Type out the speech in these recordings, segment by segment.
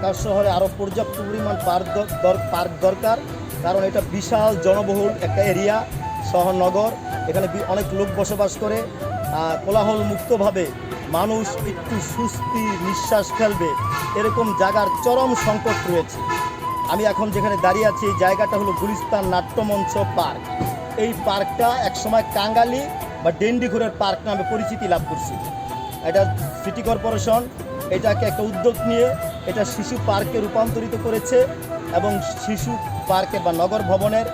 ঢাকা শহরে আরও পর্যাপ্ত পরিমাণ পার্ক দরকার, কারণ এটা বিশাল জনবহুল একটা এরিয়া, শহর নগর, এখানে অনেক লোক বসবাস করে। কোলাহল মুক্তভাবে মানুষ একটু সুস্থি নিঃশ্বাস ফেলবে এরকম জায়গার চরম সংকট রয়েছে। আমি এখন যেখানে দাঁড়িয়ে আছি এই জায়গাটা হলো গুলিস্তান নাট্যমঞ্চ পার্ক। এই পার্কটা একসময় কাঙ্গালি বা ডেন্ডিঘোরের পার্ক নামে পরিচিতি লাভ করছে। এটা সিটি কর্পোরেশন এটাকে একটা উদ্যোগ নিয়ে এটা শিশু পার্কে রূপান্তরিত করেছে, এবং শিশু পার্কে বা নগর ভবনের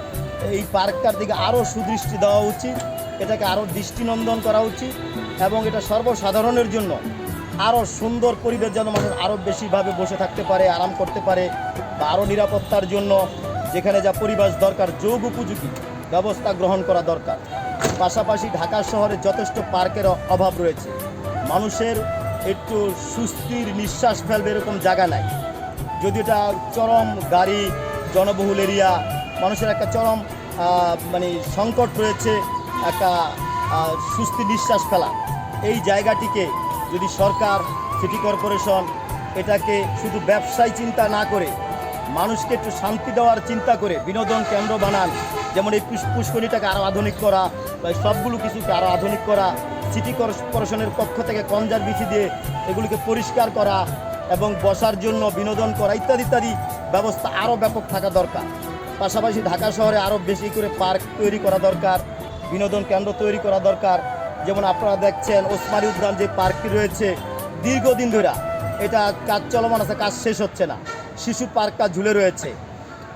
এই পার্কটার দিকে আরও সুদৃষ্টি দেওয়া উচিত, এটাকে আরও দৃষ্টিনন্দন করা উচিত, এবং এটা সর্বসাধারণের জন্য আরও সুন্দর পরিবেশ যেন মানুষ আরও বেশিভাবে বসে থাকতে পারে, আরাম করতে পারে, বা আরও নিরাপত্তার জন্য যেখানে যা পরিবেশ দরকার যোগ উপযোগী ব্যবস্থা গ্রহণ করা দরকার। পাশাপাশি ঢাকা শহরে যথেষ্ট পার্কের অভাব রয়েছে, মানুষের একটু সুস্থির নিঃশ্বাস ফেলবে এরকম জায়গা নাই। যদি এটা চরম গাড়ি জনবহুল এরিয়া, মানুষের একটা চরম সংকট রয়েছে একটা সুস্থ নিঃশ্বাস ফেলা। এই জায়গাটিকে যদি সরকার, সিটি কর্পোরেশন এটাকে শুধু ব্যবসায় চিন্তা না করে মানুষকে একটু শান্তি দেওয়ার চিন্তা করে বিনোদন কেন্দ্র বানান, যেমন এই পুষ্করিণীটাকে আরও আধুনিক করা বা সবগুলো কিছুকে আরও আধুনিক করা, সিটি কর্পোরেশনের পক্ষ থেকে কনজারভেন্সি দিয়ে এগুলিকে পরিষ্কার করা এবং বসার জন্য বিনোদন করা ইত্যাদি ইত্যাদি ব্যবস্থা আরও ব্যাপক থাকা দরকার। পাশাপাশি ঢাকা শহরে আরও বেশি করে পার্ক তৈরি করা দরকার, বিনোদন কেন্দ্র তৈরি করা দরকার। যেমন আপনারা দেখছেন ওসমানী উদ্যান যে পার্কটি রয়েছে দীর্ঘদিন ধরে এটা কাজ চলমান আছে, কাজ শেষ হচ্ছে না, শিশু পার্কটা ঝুলে রয়েছে,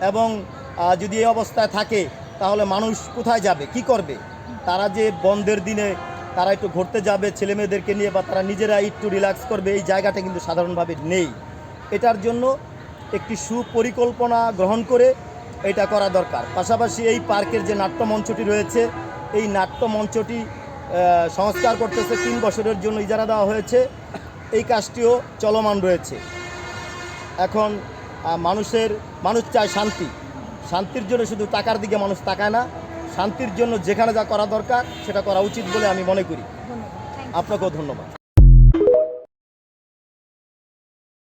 এবং যদি এই অবস্থায় থাকে তাহলে মানুষ কোথায় যাবে, কি করবে? তারা যে বন্ধের দিনে তারা একটু ঘুরতে যাবে ছেলেমেয়েদেরকে নিয়ে, বা তারা নিজেরা একটু রিল্যাক্স করবে, এই জায়গাটা কিন্তু সাধারণভাবে নেই। এটার জন্য একটি সুপরিকল্পনা গ্রহণ করে এটা করা দরকার। পাশাপাশি এই পার্কের যে নাট্যমঞ্চটি রয়েছে এই নাট্যমঞ্চটি সংস্কার করতেছে, 3 বছরের জন্য ইজারা দেওয়া হয়েছে, এই কাজটিও চলমান রয়েছে। এখন মানুষ চায় শান্তি, শান্তির জন্য শুধু টাকার দিকে মানুষ তাকায় না, শান্তির জন্য যেখানে যা করা দরকার সেটা করা উচিত বলে আমি মনে করি। আপনাকেও ধন্যবাদ।